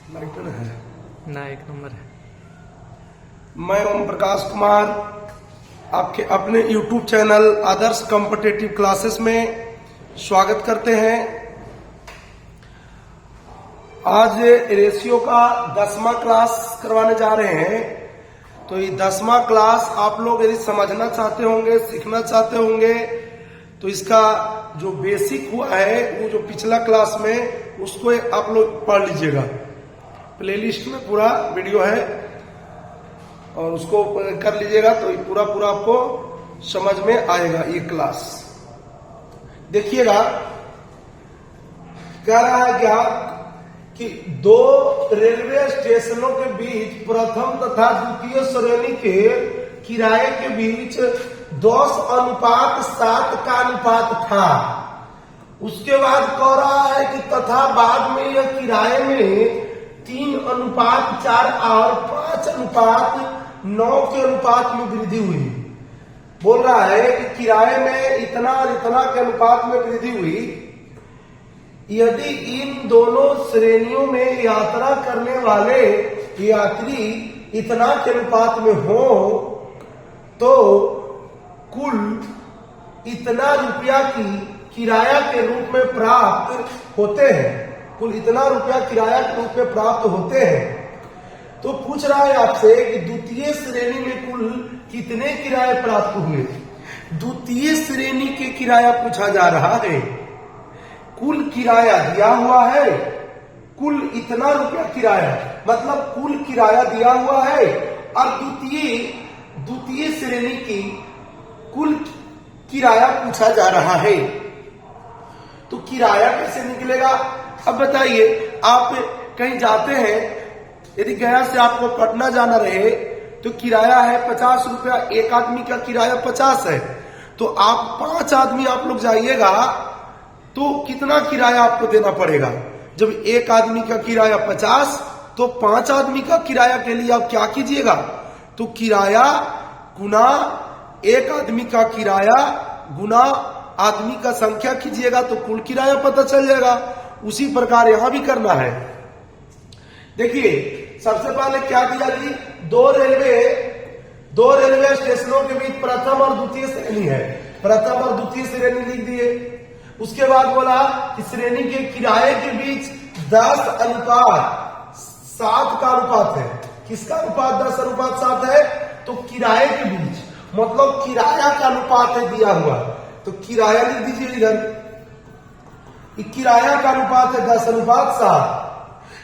Lighter है ना, एक नंबर है। मैं ओम प्रकाश कुमार आपके अपने YouTube चैनल आदर्श कॉम्पिटिटिव क्लासेस में स्वागत करते हैं। आज रेशियो का 10वां क्लास करवाने जा रहे हैं। तो ये 10वां क्लास आप लोग यदि समझना चाहते होंगे, सीखना चाहते होंगे, तो इसका जो बेसिक हुआ है वो जो पिछला क्लास में उसको आप लोग पढ़ लीजिएगा। प्लेलिस्ट में पूरा वीडियो है और उसको कर लीजिएगा तो पूरा आपको समझ में आएगा ये क्लास। देखिएगा कह रहा है क्या कि दो रेलवे स्टेशनों के बीच प्रथम तथा द्वितीय श्रेणी के किराए के बीच 10:7 का अनुपात था। उसके बाद कह रहा है कि तथा बाद में यह किराए में 3:4 और 5:9 के अनुपात में वृद्धि हुई। बोल रहा है कि किराए में इतना और इतना के अनुपात में वृद्धि हुई। यदि इन दोनों श्रेणियों में यात्रा करने वाले यात्री इतना के अनुपात में हो तो कुल इतना रुपया की किराया के रूप में प्राप्त होते हैं। कुल इतना रुपया किराया के रूप में प्राप्त होते हैं। तो पूछ रहा है आपसे कि द्वितीय श्रेणी में कुल कितने किराए प्राप्त हुए। द्वितीय श्रेणी के किराया पूछा जा रहा है। कुल किराया दिया हुआ है, कुल इतना रुपया किराया, मतलब कुल किराया दिया हुआ है और द्वितीय श्रेणी की कुल किराया पूछा जा रहा है। तो किराया कैसे निकलेगा अब बताइए। आप कहीं जाते हैं, यदि गया से आपको पटना जाना रहे तो किराया है 50 रुपया। एक आदमी का किराया 50 है। तो आप 5 आदमी आप लोग जाइएगा तो कितना किराया आपको देना पड़ेगा। जब एक आदमी का किराया 50 तो 5 आदमी का किराया के लिए आप क्या कीजिएगा, तो किराया गुना एक आदमी का किराया गुना आदमी का संख्या कीजिएगा तो कुल किराया पता चल जाएगा। उसी प्रकार यहां भी करना है। देखिए सबसे पहले क्या दिया जी, दो रेलवे स्टेशनों के बीच प्रथम और द्वितीय श्रेणी है। प्रथम और द्वितीय श्रेणी लिख दिए। उसके बाद बोला कि श्रेणी के किराए के बीच 10:7 का अनुपात है। किसका अनुपात 10:7 है, तो किराए के बीच, मतलब किराया का अनुपात है दिया हुआ। तो किराया लिख दीजिए इधर। किराया का अनुपात है 10:7।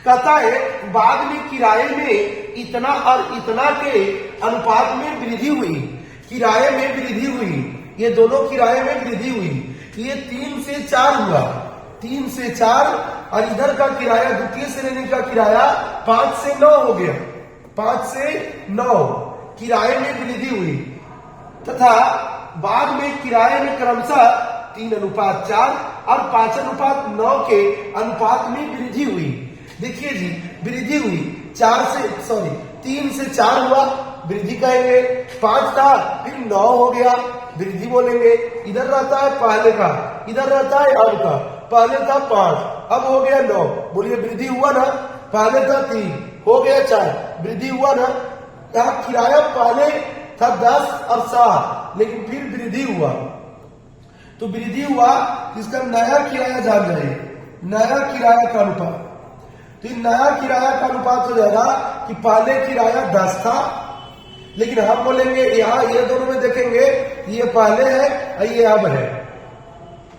कहता है बाद में किराए में इतना और इतना के अनुपात में वृद्धि हुई। किराए में वृद्धि हुई, ये दोनों किराए में वृद्धि हुई। ये 3 से 4 हुआ, 3 से 4 और इधर का किराया द्वितीय श्रेणी का किराया 5 से 9 हो गया। 5 से 9 किराए में वृद्धि हुई तथा बाद में किराए में क्रमशः 3:4 और 5:9 के अनुपात में वृद्धि हुई। देखिए जी वृद्धि हुई 3 से 4 हुआ, वृद्धि कहेंगे। 5 था फिर 9 हो गया, वृद्धि बोलेंगे। इधर रहता है पहले का, इधर रहता है अब का। पहले था 5 अब हो गया 9, बोलिए वृद्धि हुआ ना। पहले था 3 हो गया 4, वृद्धि हुआ ना। यहाँ किराया पहले था 10 और 7 लेकिन फिर वृद्धि हुआ। तो वृद्धि हुआ इसका नया किराया जान जाइए, नया किराया का अनुपात। तो नया किराया का अनुपात हो जाएगा कि पहले किराया 10 था, लेकिन हम बोलेंगे यहाँ ये दोनों में देखेंगे ये पहले है और ये अब है।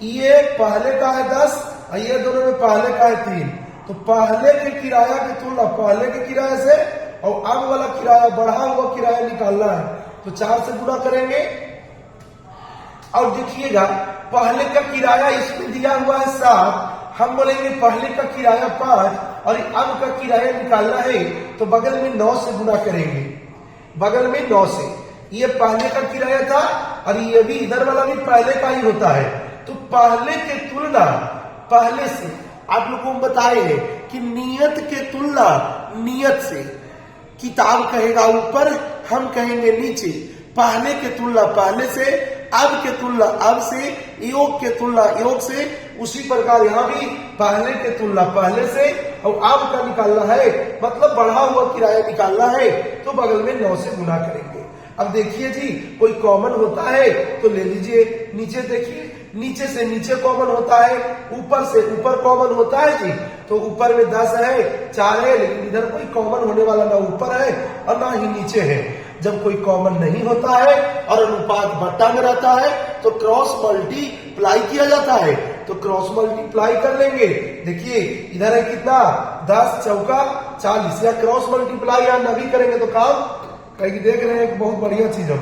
ये पहले का है 10 और ये दोनों में पहले का है 3। तो पहले के किराया की तुलना पहले के किराए से और अब वाला किराया बढ़ा हुआ किराया निकालना है तो 4 से गुणा करेंगे। और देखिएगा पहले का किराया इसमें दिया हुआ है 7, हम बोलेंगे पहले का किराया 5 और अब का किराया निकालना है तो बगल में 9 से गुणा करेंगे। बगल में 9 से, ये पहले का किराया था और ये भी इधर वाला भी पहले का ही होता है। तो पहले के तुलना पहले से, आप लोगों को बताए कि नियत के तुलना नियत से, किताब कहेगा ऊपर हम कहेंगे नीचे। पहले के तुलना पहले से अब के तुलना अब से, योग के तुलना योग से, उसी प्रकार यहाँ भी पहले के तुलना पहले से, और अब का निकालना है मतलब बढ़ा हुआ किराया निकालना है तो बगल में 9 से गुना करेंगे। अब देखिए जी, कोई कॉमन होता है तो ले लीजिए, नीचे देखिए, नीचे से नीचे कॉमन होता है, ऊपर से ऊपर कॉमन होता है जी, तो ऊपर में 10 है, 4 है, लेकिन इधर कोई कॉमन होने वाला ना ऊपर है और ना ही नीचे है। जब कोई कॉमन नहीं होता है और अनुपात बट्टा में रहता है तो क्रॉस मल्टीप्लाई किया जाता है, तो क्रॉस मल्टीप्लाई कर लेंगे। देखिए इधर है कितना, 10 चौका 40, या क्रॉस मल्टीप्लाई या नहीं करेंगे तो काम कहीं देख रहे हैं, बहुत बढ़िया चीज है,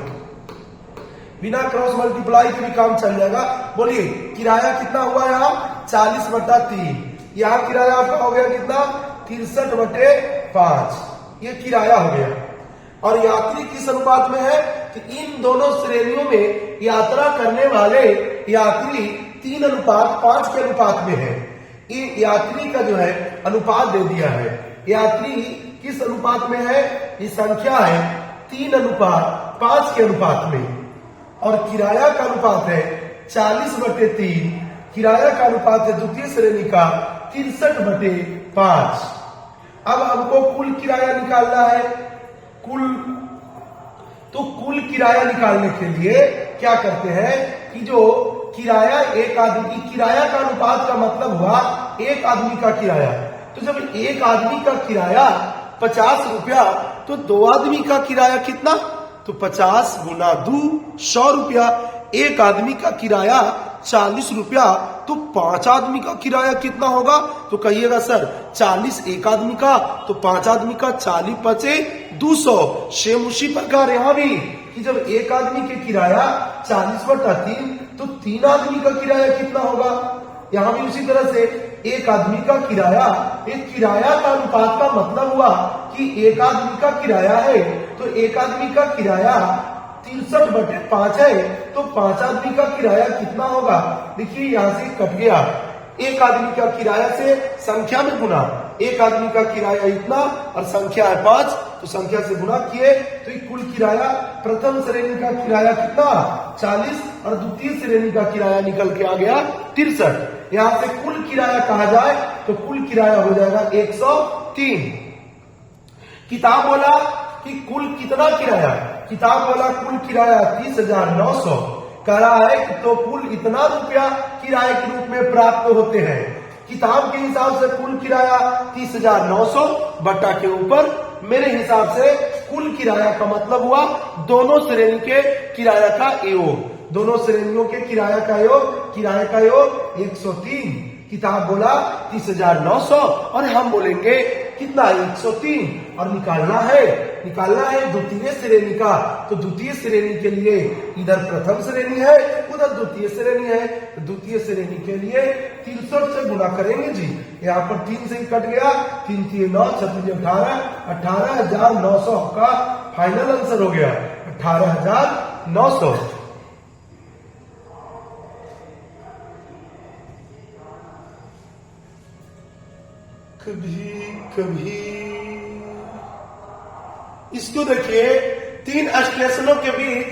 बिना क्रॉस मल्टीप्लाई के भी काम चल जाएगा। बोलिए किराया कितना हुआ यहाँ, 40/3, यहाँ किराया आपका हो गया कितना, 63/5, ये किराया हो गया। और यात्री किस अनुपात में है, तो इन दोनों श्रेणियों में यात्रा करने वाले यात्री 3:5 के अनुपात में है। ये यात्री का जो है अनुपात दे दिया है, यात्री किस अनुपात में है, ये संख्या है 3:5 के अनुपात में, और किराया का अनुपात है 40/3, किराया का अनुपात है द्वितीय श्रेणी का 63/5। अब हमको कुल किराया निकालना है, कुल किराया निकालने के लिए क्या करते हैं कि जो किराया एक आदमी, किराया का अनुपात का मतलब हुआ एक आदमी का किराया, तो जब एक आदमी का किराया 50 रुपया तो 2 आदमी का किराया कितना, तो 50 गुना 2 100 रुपया। एक आदमी का किराया 40 रुपया तो 5 आदमी का किराया कितना होगा, तो कहिएगा सर 40 एक आदमी का तो 5 आदमी का, 40 बचे 200। सेम उसी प्रकार यहाँ भी कि जब एक आदमी के किराया 40/3 तो 3 आदमी का किराया कितना होगा, यहाँ भी उसी तरह से एक आदमी का किराया, एक किराया का अनुपात का मतलब हुआ कि एक आदमी का किराया है तो एक आदमी का किराया 63/5 है तो 5 आदमी का किराया कितना होगा। देखिए यहाँ से कट गया, एक आदमी का किराया से संख्या में गुना, एक आदमी का किराया इतना और संख्या है 5 तो संख्या से गुना किए तो कुल किराया, प्रथम श्रेणी का किराया कितना 40 और द्वितीय श्रेणी का किराया निकल के आ गया 63। यहाँ से कुल किराया कहा जाए तो कुल किराया हो जाएगा 103। किताब बोला कि कुल कितना किराया, किताब बोला कुल किराया 30,900, कह रहा है कि तो कुल इतना रुपया किराए के रूप में प्राप्त होते हैं। किताब के हिसाब से कुल किराया 30,900 बट्टा के ऊपर मेरे हिसाब से कुल किराया का मतलब हुआ दोनों श्रेणी के किराया का योग, दोनों श्रेणियों के किराया का योग, किराए का योग 103। किताब बोला 30,900 और हम बोलेंगे कितना 103, और निकालना है द्वितीय श्रेणी का, तो द्वितीय श्रेणी के लिए इधर प्रथम श्रेणी है उधर द्वितीय श्रेणी है, तो द्वितीय श्रेणी के लिए 63 से गुणा करेंगे जी। यहाँ पर 3 से कट गया, 3 3 9 36 18, 18,900 का फाइनल आंसर हो गया 18,900। कभी इसको देखिए, 3 स्टेशनों के बीच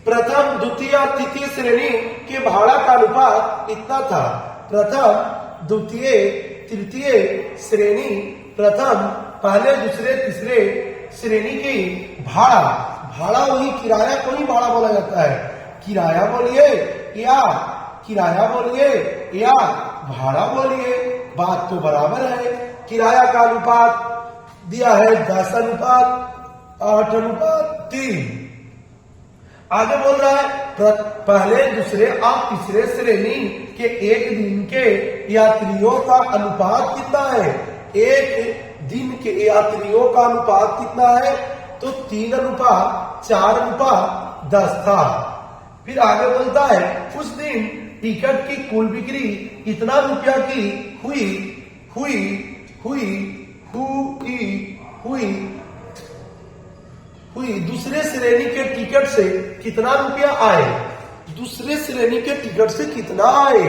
प्रथम द्वितीय और तृतीय श्रेणी के भाड़ा का अनुपात इतना था। प्रथम द्वितीय तृतीय श्रेणी, प्रथम पहले दूसरे तीसरे श्रेणी की भाड़ा, भाड़ा वही किराया को ही भाड़ा बोला जाता है। किराया बोलिए या किराया बोलिए या भाड़ा बोलिए, बात तो बराबर है। किराया का अनुपात दिया है 10:8:3। आगे बोल रहा है पहले दूसरे और तीसरे श्रेणी के एक दिन के यात्रियों का अनुपात कितना है, एक दिन के यात्रियों का अनुपात कितना है, तो 3:4:10 था। फिर आगे बोलता है उस दिन टिकट की कुल बिक्री इतना रुपया की हुई दूसरे श्रेणी के टिकट से कितना रुपया आए, दूसरे श्रेणी के टिकट से कितना आए,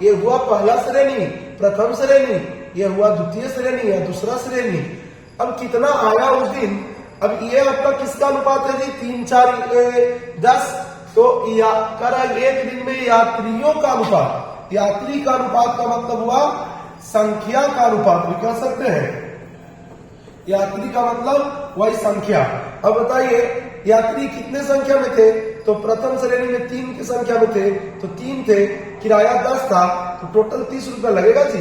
ये हुआ पहला श्रेणी प्रथम श्रेणी, ये हुआ द्वितीय श्रेणी या दूसरा श्रेणी। अब कितना आया उस दिन, अब ये आपका किसका अनुपात है जी, 3 4 10, तो एक दिन में यात्रियों का अनुपात, यात्री का अनुपात का मतलब हुआ संख्या का अनुपात भी कह सकते हैं। यात्री का मतलब वही संख्या। अब बताइए यात्री कितने संख्या में थे, तो प्रथम श्रेणी में 3 की संख्या में थे, तो 3 थे, किराया 10 था, तो टोटल 30 रुपया लगेगा जी।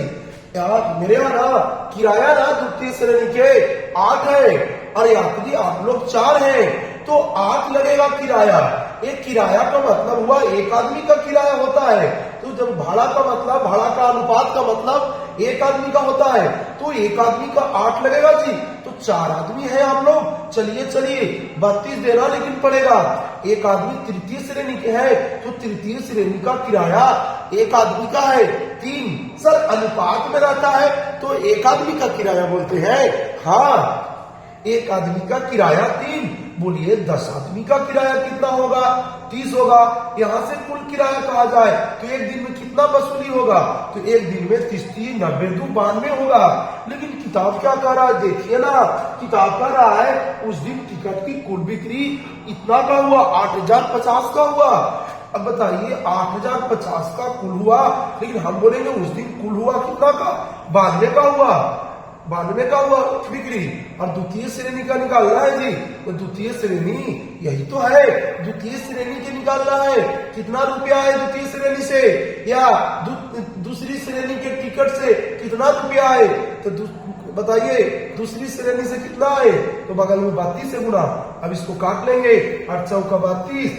यार मेरे यहाँ ना किराया ना द्वितीय श्रेणी के 8 है और यात्री आप लोग 4 हैं, तो 8 लगेगा किराया। एक किराया का मतलब हुआ एक आदमी का किराया होता है, तो जब भाड़ा का मतलब, भाड़ा का अनुपात का मतलब एक आदमी का होता है, तो एक आदमी का 8 लगेगा जी। तो 4 आदमी है हम लोग, चलिए 32 देना लेकिन पड़ेगा। एक आदमी तृतीय श्रेणी के है, तो तृतीय श्रेणी का किराया एक आदमी का है 3। सर अनुपात में रहता है तो एक आदमी का किराया बोलते हैं। हाँ, एक आदमी का किराया 3, बोलिए 10 आदमी का किराया कितना होगा, 30 होगा। यहाँ से कुल किराया कहा जाए तो एक दिन में कितना वसूली होगा, तो एक दिन में 30 30 90 2 92 होगा। लेकिन किताब क्या कह रहा है, देखिए ना, किताब कह रहा है उस दिन टिकट की कुल बिक्री इतना का हुआ, 8050 का हुआ। अब बताइए 8050 का कुल हुआ, लेकिन हम बोलेंगे उस दिन कुल हुआ कितना का, 92 का हुआ, 92 का हुआ बिक्री। और द्वितीय श्रेणी का निकाल रहा है जी, तो द्वितीय श्रेणी यही तो है, द्वितीय श्रेणी के निकाल रहा है। कितना रुपया है द्वितीय श्रेणी से या दूसरी श्रेणी के टिकट से कितना रुपया है, तो बताइए दूसरी श्रेणी से कितना है, तो बगल में 32 से गुना। अब इसको काट लेंगे, 8 चौका 32,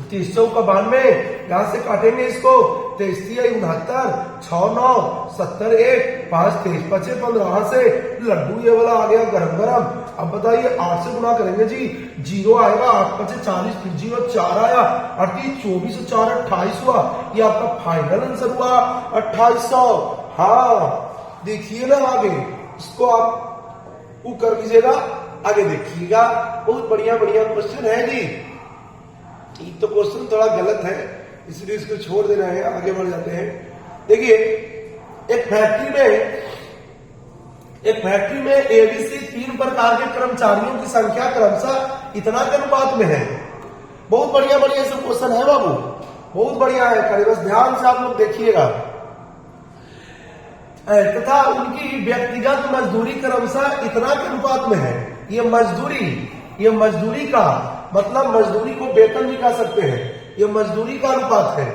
30 चौका 92, यहां से काटेंगे इसको, 23 69, 6 9 70 1 5 23 25 15, यहां से लड्डू ये वाला आ गया गरम गरम। अब बताइए 8 से गुना करेंगे जी, 0 आएगा, 8 5 40, फिर 0 4 आया, 38 24 4 28 हुआ। ये आपका फाइनल आंसर हुआ 2800। हाँ देखिए ना आगे, इसको आप वो कर लीजिएगा, आगे देखिएगा, बहुत बढ़िया बढ़िया क्वेश्चन है जी। तो क्वेश्चन थोड़ा गलत है इसलिए इसको छोड़ दे रहे हैं, आगे बढ़ जाते हैं। देखिए एक फैक्ट्री में एबीसी 3 प्रकार के कर्मचारियों की संख्या क्रमशः इतना के अनुपात में है। बहुत बढ़िया बढ़िया सब क्वेश्चन है बाबू, बहुत बढ़िया है, करें बस ध्यान से आप लोग देखिएगा। तथा उनकी व्यक्तिगत मजदूरी क्रमशः इतना के अनुपात में है। ये मजदूरी का मतलब मजदूरी को वेतन भी कह सकते हैं, ये मजदूरी का अनुपात है।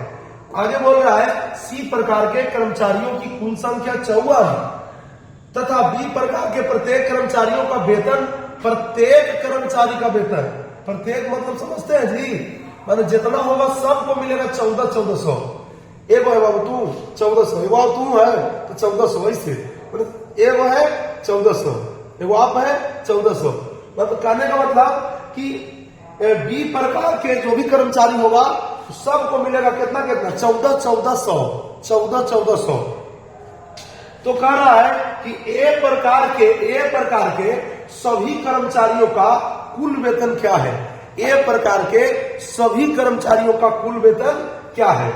आगे बोल रहा है सी प्रकार के कर्मचारियों की कुल संख्या 54 तथा बी प्रकार के प्रत्येक कर्मचारियों का वेतन, प्रत्येक कर्मचारी का वेतन, प्रत्येक मतलब समझते हैं जी, माने जितना होगा सबको मिलेगा 1400। एक है बाबू तू 1400, एगो तू है तो 1400, ऐसे एगो है 1400, एगो आप है 1400। मतलब कहने का मतलब कि बी प्रकार के जो भी कर्मचारी होगा सबको मिलेगा कितना कितना, 1400। तो कह रहा है कि ए प्रकार के सभी कर्मचारियों का कुल वेतन क्या है, ए प्रकार के सभी कर्मचारियों का कुल वेतन क्या है।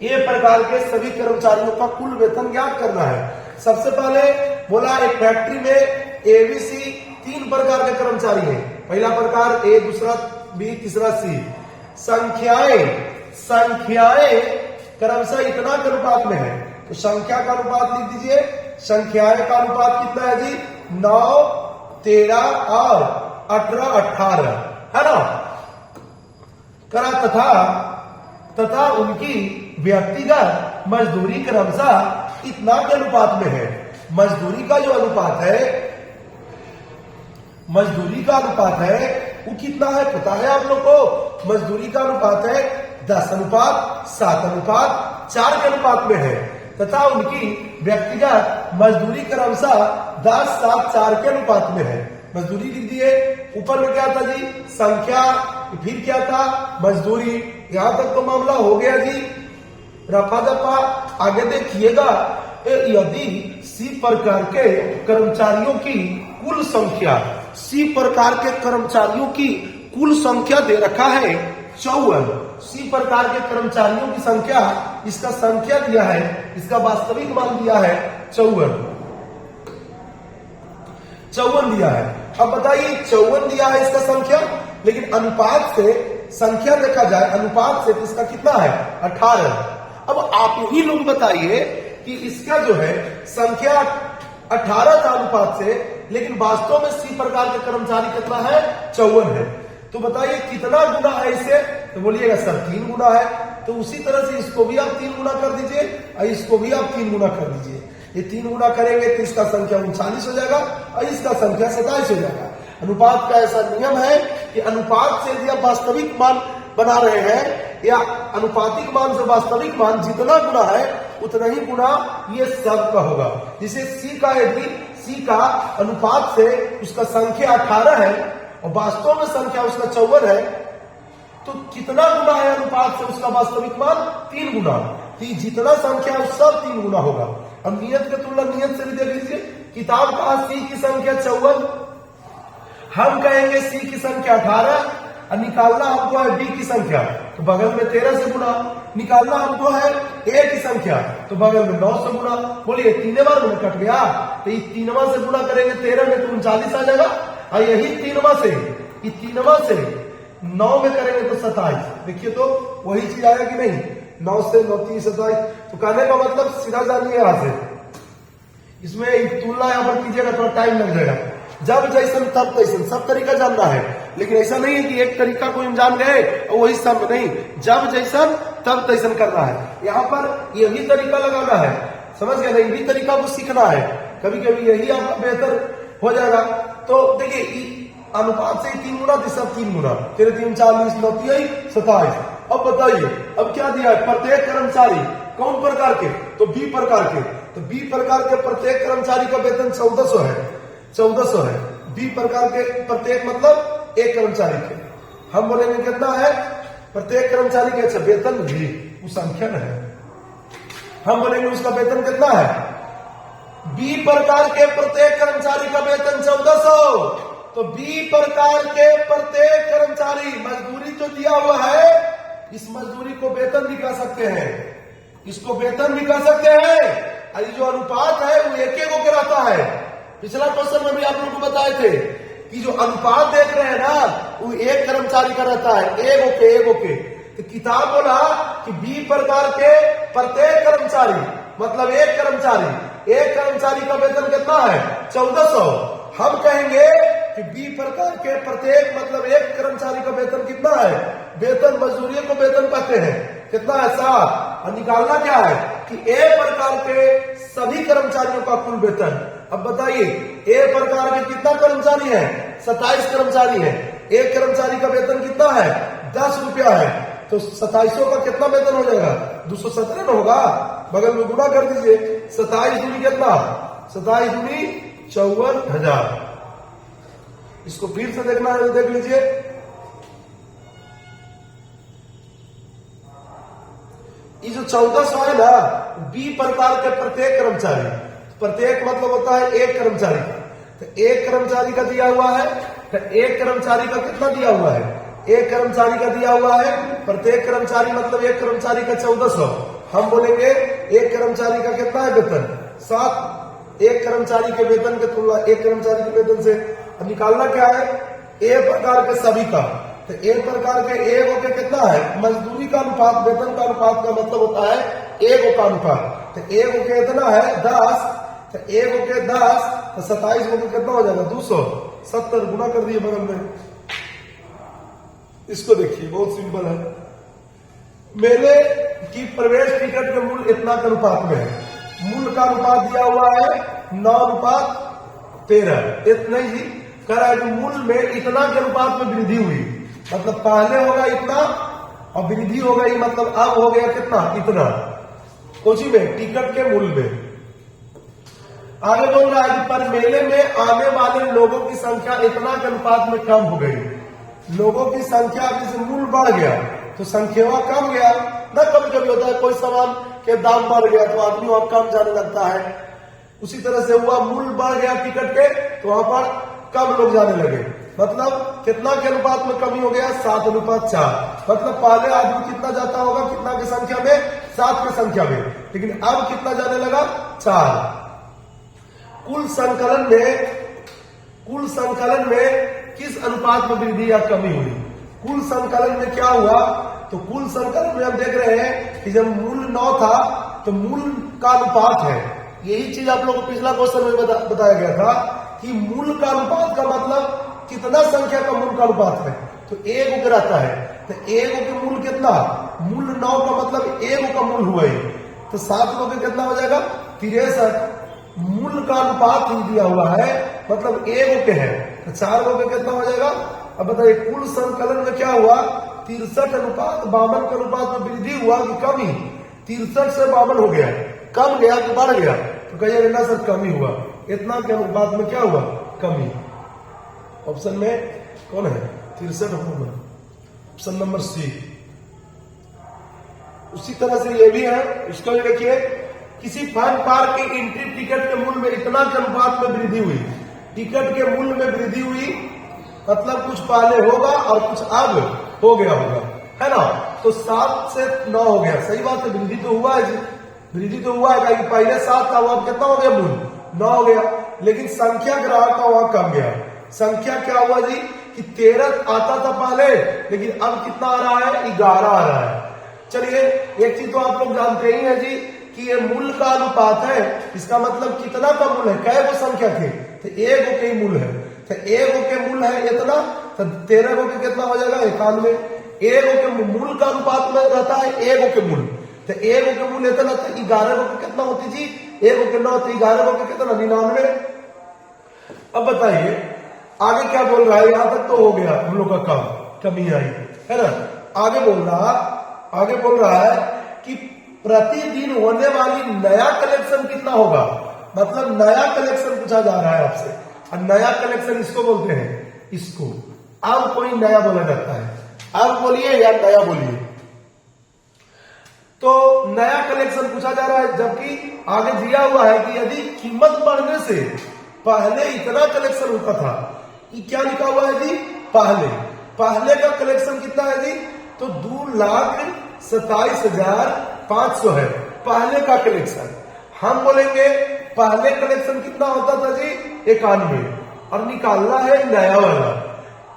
ए प्रकार के सभी कर्मचारियों का कुल वेतन ज्ञात करना है। सबसे पहले बोला एक फैक्ट्री में एबीसी 3 प्रकार के कर्मचारी हैं। पहला प्रकार ए, दूसरा बी, तीसरा सी। संख्याएं क्रमशः इतना के अनुपात में है, तो संख्या का अनुपात लिख दीजिए। संख्याएं का अनुपात कितना है जी, 9 13 और 18 18 है ना। करा तथा उनकी व्यक्तिगत मजदूरी क्रमशः इतना के अनुपात में है। मजदूरी का जो अनुपात है वो कितना है पता है आप लोग को। मजदूरी का अनुपात है 10:7:4 के अनुपात में है, तथा उनकी व्यक्तिगत मजदूरी क्रमशः 10:7:4 के अनुपात में है। मजदूरी लिख दिए, ऊपर में क्या था जी, संख्या, फिर क्या था, मजदूरी। यहां तक तो मामला हो गया जी, रफा दफा। आगे देखिएगा, यदि सी प्रकार के कर्मचारियों की कुल संख्या, सी प्रकार के कर्मचारियों की कुल संख्या दे रखा है 54। सी प्रकार के कर्मचारियों की संख्या, इसका संख्या दिया है, इसका वास्तविक मान दिया है 54 दिया है। अब बताइए 54 दिया है इसका संख्या, लेकिन अनुपात से संख्या देखा जाए अनुपात से तो इसका कितना है 18। अब आप ही लोग बताइए कि इसका जो है संख्या 18 था अनुपात से, लेकिन वास्तव में सी प्रकार के कर्मचारी कितना है 54 है। तो बताइए कितना गुना है इसे, तो बोलिएगा सर 3 गुना है। तो उसी तरह से इसको भी आप 3 गुना कर दीजिए और इसको भी आप 3 गुना कर दीजिए। ये 3 गुना करेंगे तो इसका संख्या 39 हो जाएगा और इसका संख्या 27 हो जाएगा। अनुपात का ऐसा नियम है कि अनुपात से यदि आप वास्तविक मान बना रहे हैं या अनुपातिक मान से वास्तविक मान जितना गुना है उतना ही गुना ये सब का होगा। जिसे सी का यदि सी का अनुपात से उसका संख्या 18 है और वास्तव में संख्या उसका 54 है, तो कितना गुना है अनुपात से उसका वास्तविक मान 3 गुना। तो जितना संख्या है सब 3 गुना होगा। अब नियत की तुलना नियत से भी देख लीजिए। किताब का सी की संख्या 54, हम कहेंगे सी की संख्या 18 और निकालना हमको है बी की संख्या, तो बगल में 13 से गुना। निकालना हमको है ए की संख्या, तो बगल में 9 से गुना। बोलिए 3 बार में कट गया, तो ये 3वां से गुना करेंगे 13 में तो 39 आ जाएगा। और यही 3वां से 9 में करेंगे तो 27। देखिए तो वही चीज आया कि नहीं, 9 से 9 3 27। तो कहने का मतलब सीधा जानिए यहां से, इसमें तुलना यहां पर कीजिएगा थोड़ा टाइम लग जाएगा। जब जैसन तब तैसन, सब तरीका जानना है, लेकिन ऐसा नहीं है कि एक तरीका को हम जान गए और वही सब नहीं। जब जैसन तब तैसन करना है। यहाँ पर यही तरीका लगाना है, समझ गया ना, यही तरीका को सीखना है। कभी कभी यही आपका बेहतर हो जाएगा। तो देखिए अनुपात से 3 गुना तो सब 3 गुना, 13 3 40 9 3 27। अब बताइए अब क्या दिया है, प्रत्येक कर्मचारी कौन प्रकार के, तो बी प्रकार के। तो बी प्रकार के प्रत्येक कर्मचारी का वेतन 1400 है, 1400 है। बी प्रकार के प्रत्येक मतलब एक कर्मचारी के, हम बोलेंगे कितना है प्रत्येक कर्मचारी के। अच्छा वेतन भी वो संख्या है, हम बोलेंगे उसका वेतन कितना है। बी प्रकार के प्रत्येक कर्मचारी का वेतन 1400। तो बी प्रकार के प्रत्येक कर्मचारी मजदूरी जो दिया हुआ है, इस मजदूरी को वेतन भी कह सकते हैं, इसको वेतन भी कह सकते हैं। और जो अनुपात है वो एक एक होकर आता है। पिछला क्वेश्चन में भी आप लोगों को बताए थे कि जो अनुपात देख रहे हैं ना वो एक कर्मचारी का रहता है, एक ओके। तो किताब बोला कि बी प्रकार के प्रत्येक कर्मचारी मतलब एक कर्मचारी का वेतन कितना है 1400। हम कहेंगे कि बी प्रकार के प्रत्येक मतलब एक कर्मचारी का वेतन कितना है, वेतन मजदूरी को वेतन कहते हैं, कितना है 7। और निकालना क्या है कि ए प्रकार के सभी कर्मचारियों का कुल वेतन। अब बताइए ए प्रकार के कितना कर्मचारी है, 27 कर्मचारी है। एक कर्मचारी का वेतन कितना है 10 रुपया है, तो 2700 का कितना वेतन हो जाएगा 217 होगा। बगल में गुणा कर दीजिए, 27 दूनी कितना, 27 दूनी 54,000। इसको फिर से देखना है तो देख लीजिए। ये जो 1400 है ना, बी प्रकार के प्रत्येक कर्मचारी, प्रत्येक मतलब होता है एक कर्मचारी का। तो एक कर्मचारी का दिया हुआ है, तो एक कर्मचारी का कितना दिया हुआ है, एक कर्मचारी का दिया हुआ है। प्रत्येक कर्मचारी मतलब एक कर्मचारी का 1400। हम बोलेंगे एक कर्मचारी का कितना है वेतन 7। एक कर्मचारी के वेतन के तुलना एक कर्मचारी के वेतन से निकालना क्या है ए प्रकार के सभी का। तो ए प्रकार के एक के कितना है मजदूरी का अनुपात, वेतन का अनुपात का मतलब होता है एक का अनुपात। तो एक के इतना है 10, तो एक के 10 तो 27 को कितना हो जाएगा 270। गुना कर दिए बगल में। इसको देखिए बहुत सिंपल है। मेले की प्रवेश टिकट के मूल्य इतना के अनुपात में है, मूल्य का अनुपात दिया हुआ है 9:13। इतना ही कह रहा है कि मूल्य में इतना के अनुपात में वृद्धि हुई, मतलब पहले होगा इतना और वृद्धि हो गई, मतलब अब हो गया कितना इतना। कोची में टिकट के मूल्य में। आगे बोल रहा है पर मेले में आने वाले लोगों की संख्या इतना के अनुपात में कम हो गई। लोगों की संख्या जैसे मूल्य बढ़ गया तो संख्या कम गया ना। कभी कभी होता है कोई सामान के दाम बढ़ गया तो आदमी वहां कम जाने लगता है, उसी तरह से हुआ मूल्य बढ़ गया टिकट के तो वहां पर कम लोग जाने लगे। मतलब कितना के अनुपात में कमी हो गया 7:4। मतलब पहले आदमी कितना जाता होगा कितना की संख्या में 7 की संख्या में, लेकिन अब कितना जाने लगा 4। कुल संकलन में किस अनुपात में वृद्धि या कमी हुई, कुल संकलन में क्या हुआ, तो कुल संकलन में हम देख रहे हैं कि जब मूल 9 था तो मूल का अनुपात है, यही चीज आप लोगों को पिछला क्वेश्चन में बताया गया था कि मूल का अनुपात का मतलब कितना संख्या का मूल का अनुपात है, तो 1 के रहता है, तो 1 के मूल कितना, मूल 9 का मतलब 1 का मूल हुआ ही, तो 7 लोग कितना हो जाएगा 63। मूल का अनुपात ही दिया हुआ है मतलब 1 के है, तो 4 लोग कितना हो जाएगा। अब बताइए कुल संकलन में क्या हुआ, 63 अनुपात 52 के अनुपात में वृद्धि हुआ कि कमी, 63 से 52 हो गया, कम गया कि बढ़ गया, तो कहिए ना सर कमी हुआ, इतना के अनुपात में क्या हुआ, कमी। ऑप्शन में कौन है 63 होगा, ऑप्शन नंबर सी। उसी तरह से ये भी है, इसको भी देखिए, किसी फन पार्क के एंट्री टिकट के मूल्य में इतना के अनुपात में वृद्धि हुई, टिकट के मूल्य में वृद्धि हुई मतलब कुछ पहले होगा और कुछ अब हो गया होगा, है ना, तो 7 से 9 हो गया, सही बात है, वृद्धि तो हुआ है जी, वृद्धि तो हुआ है, पहले 7 था वहां कितना हो गया, मूल 9 हो गया, लेकिन संख्या ग्राहक का वहां कम गया। संख्या क्या हुआ जी कि 13 आता था पहले, लेकिन अब कितना आ रहा है, 11 आ रहा है। चलिए एक चीज तो आप लोग जानते ही है जी कि ये मूल का अनुपात है, इसका मतलब कितना का मूल है, कै वो संख्या थे, तो 1 के मूल है, तो 1 के मूल है इतना, तो 13 के कितना हो जाएगा 91। 1 के मूल का अनुपात में रहता है 1 के मूल, तो 1 के मूल इतना, तो 11 के कितना होती जी, 1 के 9, तो 11 के कितना 99। अब बताइए आगे क्या बोल रहा है, यहां तक तो हो गया हम लोग का कमी आई है ना, आगे बोल रहा है कि प्रतिदिन होने वाली नया कलेक्शन कितना होगा, मतलब नया कलेक्शन पूछा जा रहा है आपसे, और नया कलेक्शन इसको बोलते हैं, इसको अब कोई नया बोला जाता है, अब बोलिए या नया बोलिए, तो नया कलेक्शन पूछा जा रहा है, जबकि आगे दिया हुआ है कि यदि कीमत बढ़ने से पहले इतना कलेक्शन होता था, ये क्या लिखा हुआ है जी, पहले का कलेक्शन कितना है जी, तो 2,27,500 है पहले का कलेक्शन। हम बोलेंगे पहले कलेक्शन कितना होता था जी 91, और निकालना है नया वाला,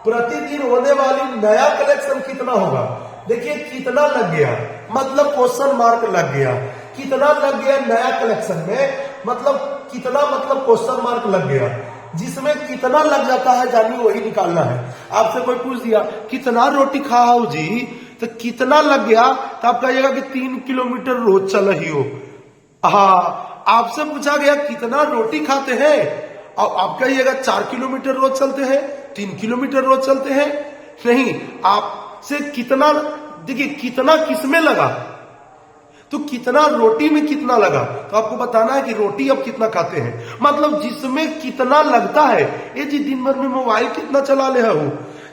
प्रतिदिन होने वाली नया कलेक्शन कितना होगा। देखिए कितना लग गया, मतलब क्वेश्चन मार्क लग गया, कितना लग गया नया कलेक्शन में, मतलब कितना, मतलब क्वेश्चन मार्क लग गया, जिसमें कितना लग जाता है जानिए वही निकालना है। आपसे कोई पूछ दिया कितना रोटी खाओ जी, तो कितना लग गया, तो आप कहिएगा कि 3 किलोमीटर रोज चल ही हो। हाँ, आपसे पूछा गया कितना रोटी खाते हैं, और आप कहिएगा 4 किलोमीटर रोज चलते हैं, 3 किलोमीटर रोज चलते हैं, नहीं, आपसे कितना, देखिए कितना किसमें लगा, तो कितना रोटी में कितना लगा, तो आपको बताना है कि रोटी अब कितना खाते हैं, मतलब जिसमें कितना लगता है। ये जी दिन भर में मोबाइल कितना चला ले हो,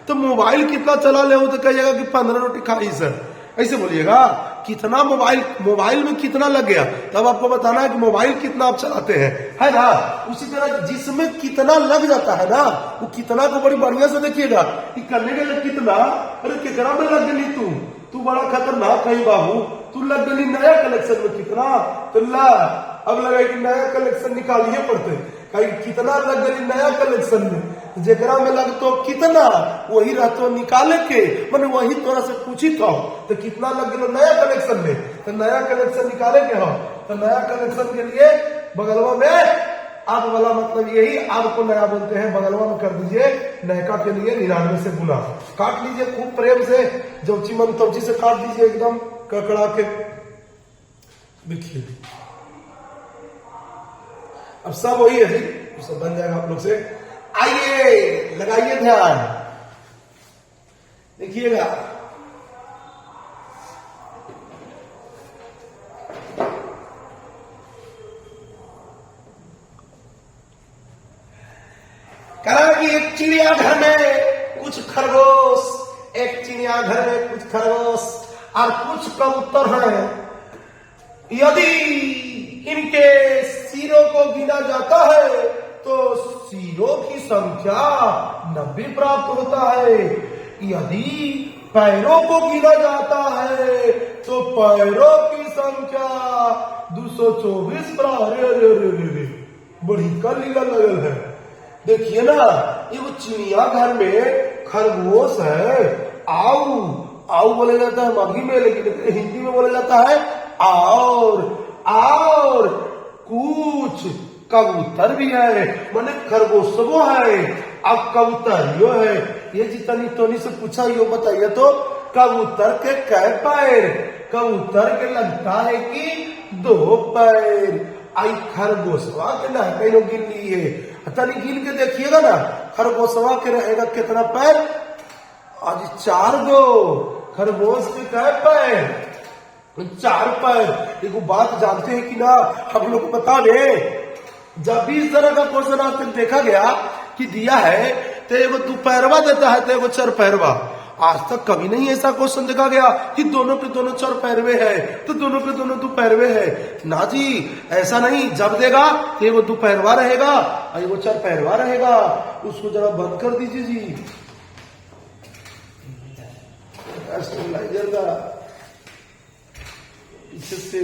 तो मोबाइल कितना चला ले हो, तो कहिएगा कि 15 रोटी खाई सर, ऐसे बोलिएगा। कितना मोबाइल में कितना लग गया, तब आपको बताना है कि मोबाइल कितना आप चलाते हैं, है ना। उसी तरह जिसमें कितना लग जाता है ना, वो कितना को बड़ी बढ़िया से देखिएगा कि करने के लिए कितना, अरे कितना में लग गई तू बड़ा खतरनाक है बाबू, तू लग गई नया कलेक्शन में कितना, तो ला अब लगा कि नया कलेक्शन निकालिए पड़ते, कहीं कितना लग गई नया कलेक्शन में, जेकरा में लग तो कितना वही रहतो निकाले के, मैंने वही तोरा से पूछी था, तो कितना लग गया नया कलेक्शन में, तो नया कलेक्शन निकाले के हो, तो नया कलेक्शन के लिए बगलवा में अब वाला मतलब यही आपको नया बोलते हैं, बगलवा में कर दीजिए नयका के लिए 99 से गुना, काट लीजिए खूब प्रेम से, जौची मन तौची से काट दीजिए एकदम कड़कड़ा के। देखिए अब सब वही है जी, सब बन जाएगा आप लोग से। आइए लगाइए ध्यान, देखिएगा कहा कि एक चिड़ियाघर में कुछ खरगोश, एक चिड़ियाघर में कुछ खरगोश और कुछ कबूतर हैं, यदि इनके सिरों को गिना जाता है तो सिरों की संख्या 90 प्राप्त होता है, यदि पैरों को गिना जाता है तो पैरों की संख्या 224 प्राप्त। बड़ी का लीला लगल है। देखिए ना, ये वो चिड़ियाघर में खरगोश है आऊ, आऊ बोला जाता है मगही में, लेकिन हिंदी में बोला जाता है और कुछ कबूतर भी है, माने खरगोशो है। अब कबूतर यो है, ये जितनी टोनी से पूछा यो बताइए तो कबूतर के कै पैर? कबूतर के लगता है कि 2 पैर। आई खरगोशवा के ना कहीं गिन लिए, तनी गिन के देखिएगा ना खरगोशवा के रहेगा कितना पैर? आज 4 गो। खरगोश के कै पैर? 4 पैर। एक बात जानते हैं कि ना, हम लोग को बता दें, जब भी इस तरह का क्वेश्चन आज तक देखा गया कि दिया है तो एगो 2 पैरवा देता है तो एगो 4 पैरवा। आज तक कभी नहीं ऐसा क्वेश्चन देखा गया कि दोनों के दोनों 4 पैरवे है तो दोनों के दोनों 2 पैरवे है। ना जी, ऐसा नहीं। जब देगा तो एगो 2 पैरवा रहेगा और एगो 4 पैरवा रहेगा। उसको जरा बंद कर दीजिए जी, स्टेबलाइजर का पीछे से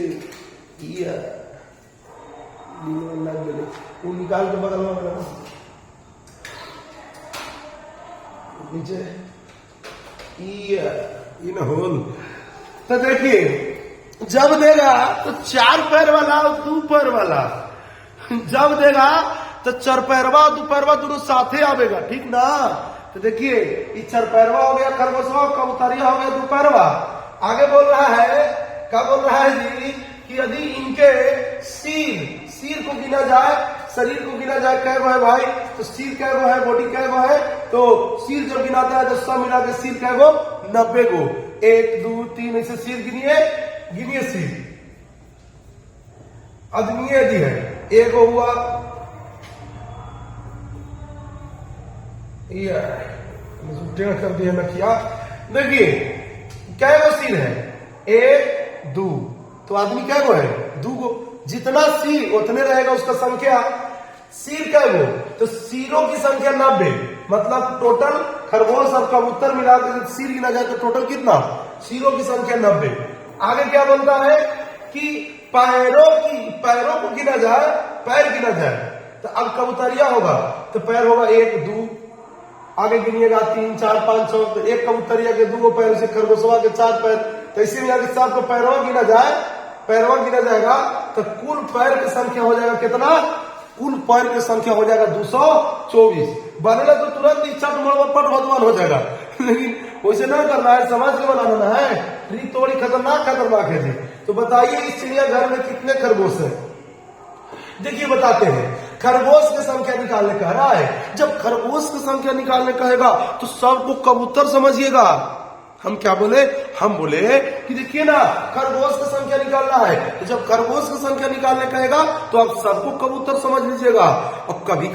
वो निकाल के बगल में नीचे इन होल। तो देखिए, जब देगा तो 4 पैर वाला और 2 पैर वाला, जब देगा तो 4 पैरवा और 2 पैरवा दोनों साथे आवेगा, ठीक ना। तो देखिए, ये 4 पैरवा हो गया खरगोशवा, कबूतरिया हो गया 2 पैरवा। आगे बोल रहा है, क्या बोल रहा है जी, कि यदि इनके सिर को गिना जाए, शरीर को गिना जाए कै गो है भाई? तो सिर कै गो है, बॉडी कै गो है? तो सिर जब गिनाता है तो सब मिला के सिर कै गो? 90 गो। 1 2 3 ऐसे सिर गिनिए सिर। आदमी यदि है, एक हुआ, कर दिया नखिया। देखिए कै गो सिर है? 1 2। तो आदमी कै गो है? 2 गो। जितना सिर उतने रहेगा उसका संख्या। सिर कै गो? तो सिरों की संख्या 90, मतलब टोटल खरगोश और कबूतर मिलाकर सिर गिना जाए तो टोटल कितना? सिरों की संख्या 90। आगे क्या बोलता है कि पैरों को गिना जाए, पैर गिना जाए। तो अब कबूतरिया होगा तो पैर होगा 1 2, आगे गिनिएगा 3 4 5 6। तो एक कबूतरिया के 2 पैर से खरगोशवा के 4 पैर, तो इसी में सबको पैरवा गिना जाए, पैरवा गिना जाएगा तो कुल पैर की संख्या हो जाएगा कितना? कुल पैर की संख्या हो जाएगा 224। बनेगा तो तुरंत इच्छा पट भगवान हो जाएगा, लेकिन वैसे ना करना है, समझ के बनाना है। रीत थोड़ी खतरनाक है जी। तो बताइए इस चिड़ियाघर में कितने खरगोश है? देखिए बताते हैं, खरगोश की संख्या निकालने कह रहा है। जब खरगोश की संख्या निकालने कहेगा तो सबको कबूतर समझिएगा। हम क्या बोले? हम बोले कि देखिए ना, खरगोश की संख्या निकालना है। तो जब खरगोश की संख्या निकालने कहेगा तो आप सबको कबूतर समझ लीजिएगा। और कभी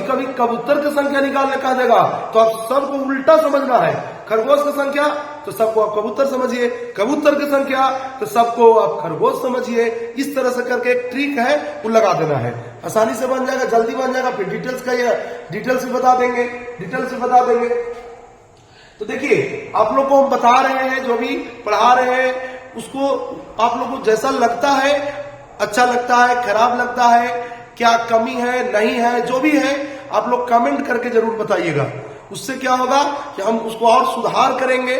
कभी कबूतर की संख्या निकालने कह देगा तो आप सबको उल्टा समझना है। खरगोश की संख्या तो सबको आप कबूतर समझिए, कबूतर की संख्या तो सबको आप खरगोश समझिए। इस तरह से करके एक ट्रिक है, वो लगा देना है, आसानी से बन जाएगा, जल्दी बन जाएगा। फिर डिटेल्स भी बता देंगे। तो देखिए, आप लोग को हम बता रहे हैं, जो भी पढ़ा रहे हैं उसको आप लोग को जैसा लगता है, अच्छा लगता है, खराब लगता है, क्या कमी है, नहीं है, जो भी है आप लोग कमेंट करके जरूर बताइएगा। उससे क्या होगा कि हम उसको और सुधार करेंगे।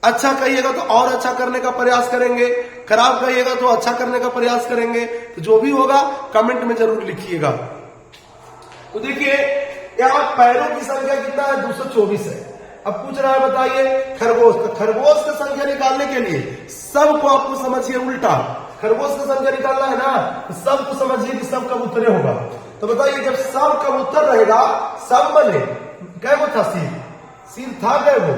अच्छा कहिएगा तो और अच्छा करने का प्रयास करेंगे, खराब कहिएगा तो अच्छा करने का प्रयास करेंगे। तो जो भी होगा कमेंट में जरूर लिखिएगा। तो देखिए, यहाँ पैरों की संख्या कितना है? 224 है। अब पूछ रहा है बताइए खरगोश। तो खरगोश की संख्या निकालने के लिए सबको आपको समझिए उल्टा। खरगोश की संख्या निकालना है ना, तो सबको समझिए कि सब कबूतरे होगा। तो बताइए, जब सब कबूतर रहेगा, सब बने कै गो था? सिर था कै गो?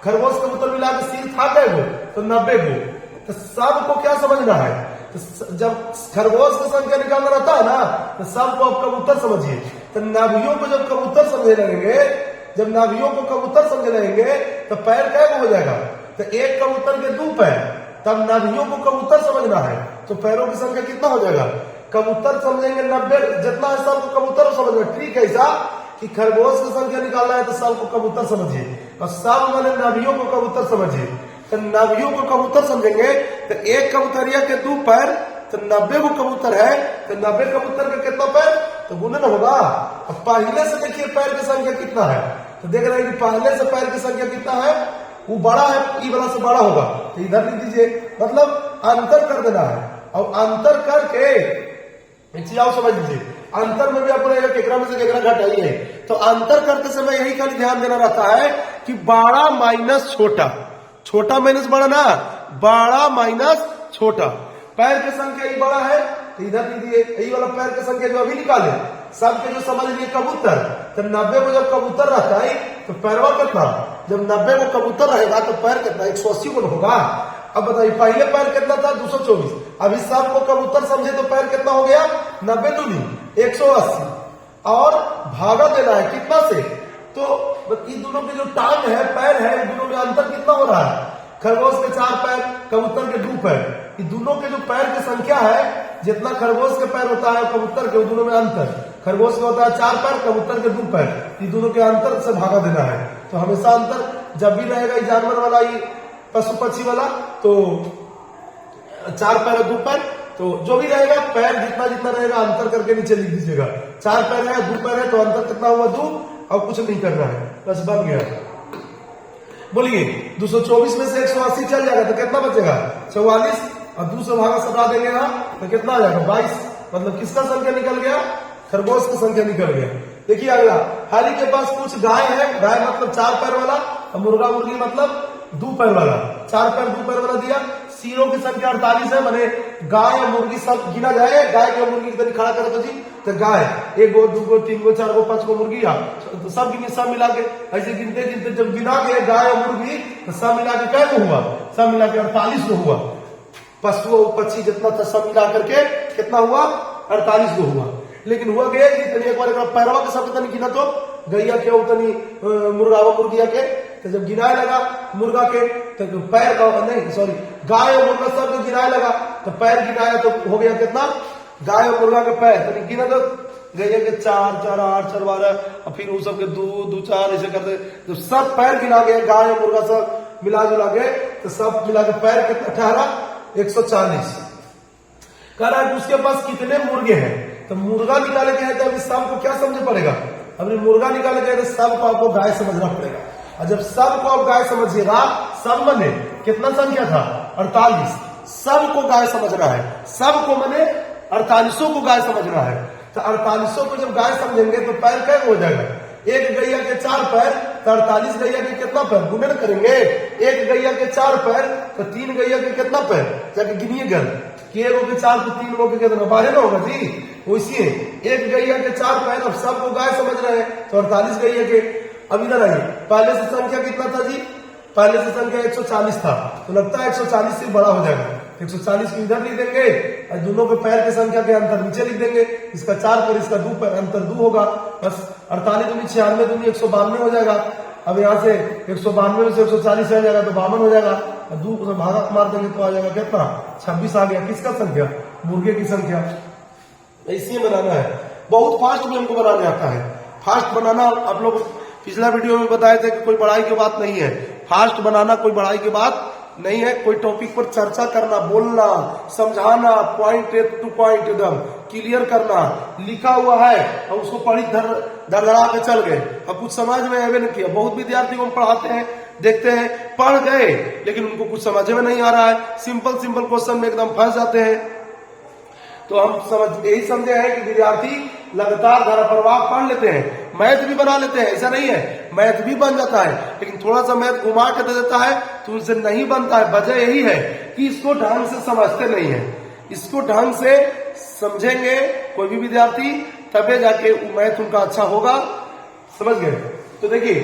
खरगोश कबूतर मिला के सिर था कै गो? तो 90 गो। तो सबको क्या समझना है? तो जब खरगोश की संख्या निकालना रहता है ना, तो सबको आप कबूतर समझिए। तो नाभियों को जब कबूतर समझे लगेंगे, जब नाभियों को कबूतर समझे लगेंगे तो पैर कै गो हो जाएगा? तो एक कबूतर के 2 पैर, तब नाभियों को कबूतर समझना है तो पैरों की संख्या कितना हो जाएगा? कबूतर समझेंगे 90, जितना है सबको कबूतर समझना। ट्रिक है ऐसा कि खरगोश की संख्या निकालना है तो सबको कबूतर समझिए, और सब वाले नाभियों को कबूतर समझिए। तो नाभियों को कबूतर समझेंगे तो एक कबूतरिया के 2 पैर, तो 90 को कबूतर है, तो 90 कबूतर के कितना पैर? तो गुणन होगा। अब पहले से देखिए पैर की संख्या कितना है? तो देख रहे हैं कि पहले से पैर की संख्या कितना है, वो बड़ा है, ई वाला से बड़ा होगा, तो इधर लिख दीजिए, मतलब अंतर कर देना है। और अंतर करके आओ समझ लीजिए, अंतर में भी आपको लगेगा केकरा में से केकरा घटाई है, तो अंतर करते समय यही खाली ध्यान देना रहता है कि बड़ा माइनस छोटा, छोटा माइनस बड़ा ना, बड़ा माइनस छोटा। पैर की संख्या ये बड़ा है तो इधर लिख दिए, यही वाला पैर की संख्या जो अभी निकाले सबके जो समझ लिए कबूतर, तो 90 को जब कबूतर रहता है तो पैरवा कितना, जब 90 को कबूतर रहेगा तो पैर कितना 180 को होगा। अब बताइए पहले पैर कितना था 224, अभी सबको कबूतर समझे तो पैर कितना हो गया 90 दूनी 180, और भागा देना है कितना से, तो इन दोनों के जो टांग है पैर है इन दोनों में अंतर कितना हो रहा है, खरगोश के 4 पैर कबूतर के 2 पैर, इन दोनों के जो पैर की संख्या है जितना खरगोश के पैर होता है कबूतर के, दोनों में अंतर, खरगोश का होता है 4 पैर कबूतर के 2 पैर, इन दोनों के अंतर से भागा देना है। तो हमेशा अंतर जब भी रहेगा जानवर वाला, ये पशु पक्षी वाला, तो 4 पैर 2 पैर, तो जो भी रहेगा पैर जितना जितना रहेगा अंतर करके नीचे लिख दीजिएगा। 4 पैर है 2 पैर है तो अंतर कितना हुआ 2, और कुछ नहीं करना है, बस बन गया। बोलिए 224 में से 180 चल जाएगा तो कितना बचेगा 44, और 2 से भागा सटा देंगे यहाँ तो कितना आ जाएगा 22, मतलब किसका संख्या निकल गया, खरगोश की संख्या निकल गया। देखिए अगला, हरी के पास कुछ गाय है, गाय मतलब 4 पैर वाला, और मुर्गा मुर्गी मतलब 2 पैर वाला, 4 पैर 2 पैर वाला दिया। सीरों की संख्या 48 है, माने गाय और मुर्गी सब गिना जाए, गाय के मुर्गी की तरह खड़ा करे तो जी, तो गाय 1 गो 2 गो 3 गो 4 गो 5 गो मुर्गी, तो सब गिने, सब मिला के ऐसे गिनते गिनते जब गिना के गाय और मुर्गी तो सब मिला के क्या हुआ, सब मिला के 48 गो हुआ, पशु पक्षी जितना था सब मिला करके कितना हुआ 48 गो हुआ। लेकिन हुआ गया कि तनी एक बार पैरवा के सब तनी गिना तो गैया के उतनी मुर्गावा मुर्गिया के, तो जब गिनाए लगा मुर्गा के तो पैर का नहीं सॉरी गाय और मुर्गा सब गिनाए लगा तो पैर गिनाया तो हो गया कितना, गाय और मुर्गा के पैर तो गिना तो गैया के 4 4 8 4 12, और फिर वो सब के 2 2 4 ऐसे करते तो सब पैर गिना गए, गाय और मुर्गा सब मिला जुला गए तो सब मिला के पैर कितना 18 140। कह रहा है उसके पास कितने मुर्गे हैं, तो मुर्गा निकाले के है तो अभी सबको क्या समझ पड़ेगा, अभी मुर्गा निकाले के है तो सबको आपको गाय समझना पड़ेगा, और जब सबको आप गाय समझिएगा, सब मने कितना संख्या था 48, सबको गाय समझना है, सबको मने 48 को गाय समझना है, तो 48 को जब गाय समझेंगे तो पैर कैसे हो जाएगा, एक गैया के 4 पैर तो 48 गैया के कितना पैर गुणन करेंगे, एक गैया के 4 पैर तो 3 गैया के कितना पैर जाके गिनिएगा, कि 1 के 4 तो 3 गो के कितना 12 ना होगा जी, वैसे एक गैया के 4 पैर, अब सबको गाय समझ रहे हैं तो 48 गैया के। अब इधर आइए, पहले से संख्या कितना था जी, पहले से संख्या 140 था, तो लगता है 140 से बड़ा हो जाएगा, 140 को इधर लिख देंगे और दोनों के पैर की संख्या के अंतर नीचे लिख देंगे, इसका 4 पैर इसका 2 पैर अंतर 2 होगा, बस 48 दूनी 96 दूनी 192 हो जाएगा। अब यहाँ से 192 में से 140 आ जाएगा तो 52 हो जाएगा, और 2 से भागा मार देंगे तो आ जाएगा कितना 26 आ गया, किसका संख्या मुर्गे की संख्या। ऐसे बनाना है, बहुत फास्ट भी हमको बनाने आता है, फास्ट बनाना आप लोग पिछला वीडियो में बताए थे कि कोई बड़ाई की बात नहीं है, फास्ट बनाना कोई बड़ाई की बात नहीं है, कोई टॉपिक पर चर्चा करना, बोलना, समझाना, पॉइंट टू पॉइंट एकदम क्लियर करना, लिखा हुआ है और उसको पढ़ी धड़धड़ा के चल गए, अब कुछ समझ में आवे नहीं किया। बहुत विद्यार्थी को हम पढ़ाते हैं, देखते हैं पढ़ गए लेकिन उनको कुछ समझ में नहीं आ रहा है, सिंपल सिंपल क्वेश्चन में एकदम फंस जाते हैं। तो हम यही समझे हैं कि विद्यार्थी लगातार धारा प्रवाह पढ़ लेते हैं, मैथ भी बना लेते हैं, ऐसा नहीं है, मैथ भी बन जाता है, लेकिन थोड़ा सा मैथ घुमा के दे देता है तो उनसे नहीं बनता है। वजह यही है कि इसको ढंग से समझते नहीं है, इसको ढंग से समझेंगे कोई भी विद्यार्थी तबे जाके मैथ उनका अच्छा होगा, समझ गए। तो देखिए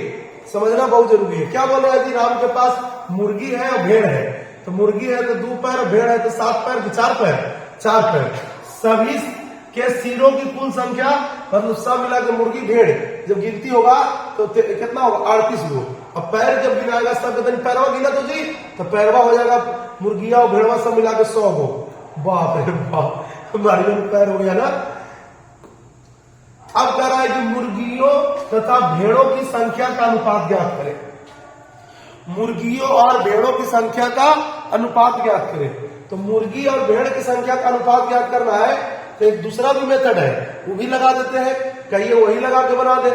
समझना बहुत जरूरी है। क्या बोल रहे हैं जी, राम के पास मुर्गी है और भेड़ है, तो मुर्गी है तो 2 पैर, भेड़ है तो 7 पैर, 4 पैर, 4 पैर, सभी के सिरों की कुल संख्या मतलब सब मिला के मुर्गी भेड़ जब गिनती होगा तो कितना होगा 38 गो। अब पैर जब गिनाएगा सब पैरवा गिना तो जी, तो पैरवा हो जाएगा मुर्गिया और भेड़वा सब मिला के 100 गो। बाप रे बाप, हमारी पैर हो गया ना। अब कह रहा है कि मुर्गियों तथा भेड़ों की संख्या का अनुपात ज्ञात करें, मुर्गियों और भेड़ों की संख्या का अनुपात ज्ञात करें। तो मुर्गी और भेड़ की संख्या का अनुपात ज्ञात करना है तो एक दूसरा भी मेथड है, वो भी लगा देते हैं, कहिए वही लगा के बना दे।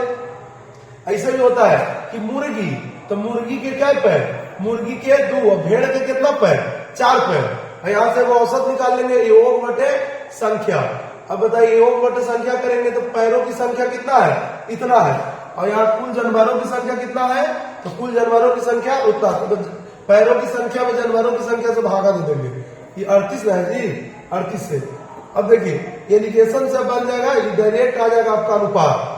ऐसे भी होता है कि मुर्गी, तो मुर्गी के क्या पैर, मुर्गी के 2, और भेड़ के कितना पैर, 4 पैर। यहां से वो औसत निकाल लेंगे, योग बटे संख्या। अब बताइए योग बटे संख्या करेंगे तो पैरों की संख्या कितना है, इतना है, और यहाँ कुल जानवरों की संख्या कितना है, तो कुल जानवरों की संख्या उतना, तो पैरों की संख्या में जानवरों की संख्या से भागा दे देंगे, ये 38 है जी, 38 से। अब देखिए ये लिगेशन से बन जाएगा, डायरेक्ट आ जाएगा आपका अनुपात।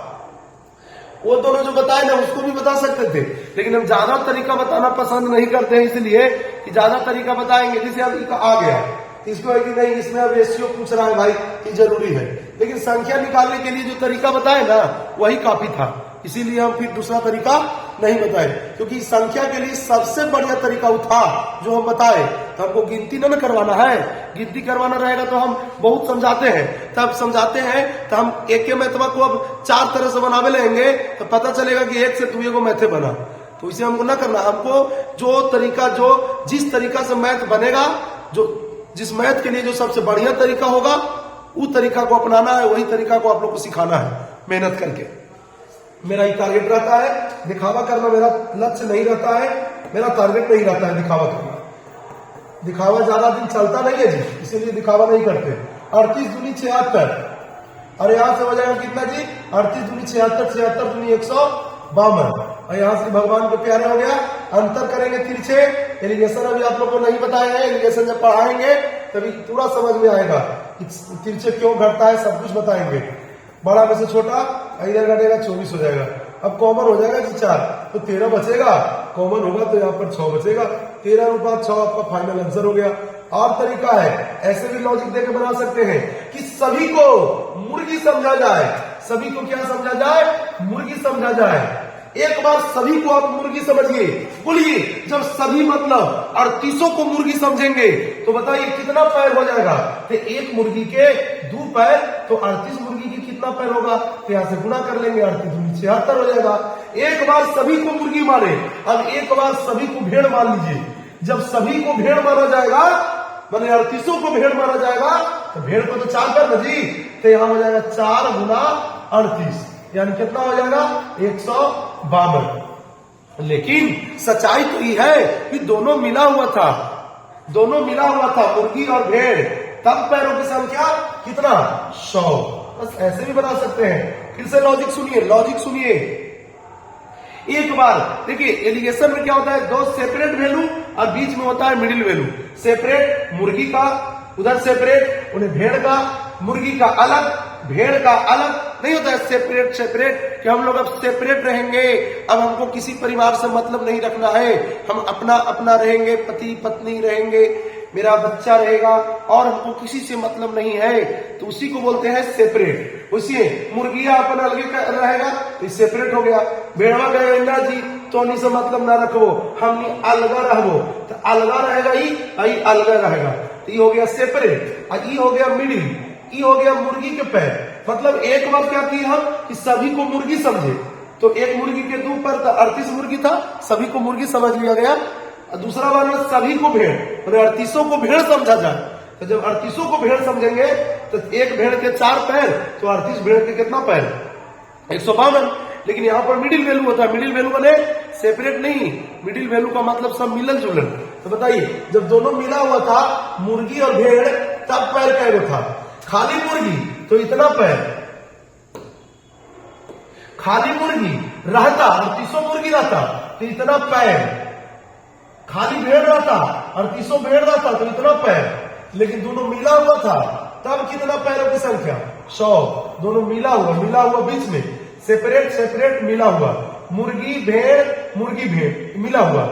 वो दोनों जो बताए ना उसको भी बता सकते थे, लेकिन हम ज्यादा तरीका बताना पसंद नहीं करते हैं, इसलिए कि ज्यादा तरीका बताएंगे जैसे अब आ गया इसको है कि नहीं इसमें अब रेशियो पूछ रहा है भाई, ये जरूरी है, लेकिन संख्या निकालने के लिए जो तरीका बताए ना वही काफी था, इसीलिए हम फिर दूसरा तरीका नहीं बताए, क्योंकि संख्या के लिए सबसे बढ़िया तरीका वो था जो हम बताए। तो हमको गिनती न करवाना है, गिनती करवाना रहेगा तो हम बहुत समझाते हैं, तब समझाते हैं तो हम एक के मैथवा को अब 4 तरह से बनावे लेंगे तो पता चलेगा कि 1 से 2 को मैथे बना, तो इसे हमको ना करना। हमको जो तरीका, जो जिस तरीका से मैथ बनेगा, जो जिस मैथ के लिए जो सबसे बढ़िया तरीका होगा उस तरीका को अपनाना है, वही तरीका को आप लोग को सिखाना है मेहनत करके। मेरा ही टारगेट रहता है, दिखावा करना मेरा लक्ष्य नहीं रहता है, मेरा टारगेट नहीं रहता है दिखावा करना। दिखावा ज्यादा दिन चलता नहीं है जी, इसीलिए दिखावा नहीं करते। 38 दूनी 76, और यहां से हो जाएगा कितना जी, 38 दूनी 76, 76 दूनी 152, और यहां से भगवान के प्यारे हो गया। अंतर करेंगे तिरछे, एलिगेशन अभी आप लोग को नहीं बताया है, एलिगेशन जब पढ़ाएंगे तभी पूरा समझ में आएगा कि तिरछे क्यों घटता है, सब कुछ बताएंगे। बड़ा में से छोटा इधर घटेगा 24 हो जाएगा, अब कॉमन हो जाएगा जी 4, तो 13 बचेगा, कॉमन होगा तो यहाँ पर 6 बचेगा, 13/6 आपका फाइनल आंसर हो गया। और तरीका है, ऐसे भी लॉजिक देकर बना सकते हैं कि सभी को मुर्गी समझा जाए, सभी को क्या समझा जाए, मुर्गी समझा जाए। एक बार सभी को आप मुर्गी समझिए, बोलिए जब सभी मतलब 38 को मुर्गी समझेंगे तो बताइए कितना पैर हो जाएगा, तो एक मुर्गी के 2 पैर, तो 38 मुर्गी के कितना पैर होगा, तो यहां से गुणा कर लेंगे, 38 दूनी 76 हो जाएगा। एक बार सभी को मुर्गी मारे, अब एक बार सभी को भेड़ मान लीजिए, जब सभी को भेड़ माना जाएगा, मैंने 38 को भेड़ माना जाएगा, तो भेड़ को तो 4 पैर ना जी, तो यहां हो जाएगा 4 गुना 38, यानी कितना हो जाएगा 152। लेकिन सच्चाई तो ये है कि दोनों मिला हुआ था, दोनों मिला हुआ था, मुर्गी और भेड़, तब पैरों की संख्या कितना, 100। बस ऐसे भी बना सकते हैं। फिर से लॉजिक सुनिए, लॉजिक सुनिए। एक बार देखिए एलिगेशन में क्या होता है, 2 सेपरेट वैल्यू और बीच में होता है मिडिल वैल्यू। सेपरेट मुर्गी का, उधर सेपरेट उन्हें भेड़ का, मुर्गी का अलग, भेड़ का अलग नहीं होता है, सेपरेट सेपरेट, कि हम लोग अब सेपरेट रहेंगे, अब हमको किसी परिवार से मतलब नहीं रखना है, हम अपना अपना रहेंगे, पति पत्नी रहेंगे, मेरा बच्चा रहेगा और हमको किसी से मतलब नहीं है, तो उसी को बोलते हैं सेपरेट। उसी मुर्गिया अपन अलग रहेगा तो सेपरेट हो गया, भेड़वा गए ना जी तो नहीं से मतलब ना रखो, हम अलगा रहो, तो अलगा रहेगा ही अलगा रहेगा, तो ये हो गया सेपरेट। और ये हो गया मिडिल, ये हो गया मुर्गी के पैर। मतलब एक बार क्या किया हम कि सभी को मुर्गी समझे, तो एक मुर्गी के 2 पैर था, 38 मुर्गी था, सभी को मुर्गी समझ लिया गया। दूसरा बार में सभी को भेड़, 38 को भेड़ समझा जाए, तो जब 38 को भेड़ समझेंगे तो एक भेड़ के 4 पैर, तो 38 भेड़ के कितना पैर, 152। लेकिन यहाँ पर मिडिल वैल्यू होता है, मिडिल वैल्यू बने सेपरेट नहीं, मिडिल वैल्यू का मतलब सब मिलन जुलन। तो बताइए जब दोनों मिला हुआ था मुर्गी और भेड़, तब पैर कैसे था, खाली मुर्गी तो इतना पैर, खाली मुर्गी रहता 38 मुर्गी रहता तो इतना पैर, खाली भेड़ रहता 38 भेड़ रहता तो इतना पैर, लेकिन दोनों मिला हुआ था तब कितना पैरों की संख्या, 100। दोनों मिला हुआ बीच में, सेपरेट सेपरेट मिला हुआ, मुर्गी भेड़ मिला हुआ,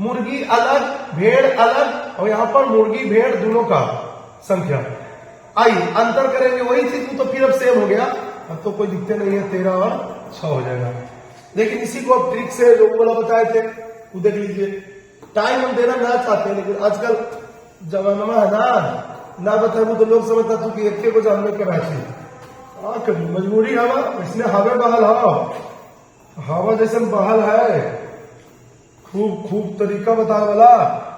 मुर्गी अलग भेड़ अलग, और यहाँ पर मुर्गी भेड़ दोनों का संख्या। आइए अंतर करेंगे वही चीज, तो फिर अब सेम हो गया, अब तो कोई दिक्कत नहीं है, 13 और 6 हो जाएगा। लेकिन इसी को अब ट्रिक से लोगों वाला बताए थे, वो देख लीजिए। टाइम हम देना ना चाहते हैं, लेकिन आजकल जमाना है ना बताए तो लोग समझता तू कि एक को जानने के राशि कभी मजबूरी हवा, इसलिए हवा बहाल हवा जैसे बहाल है, खूब तरीका बताने वाला,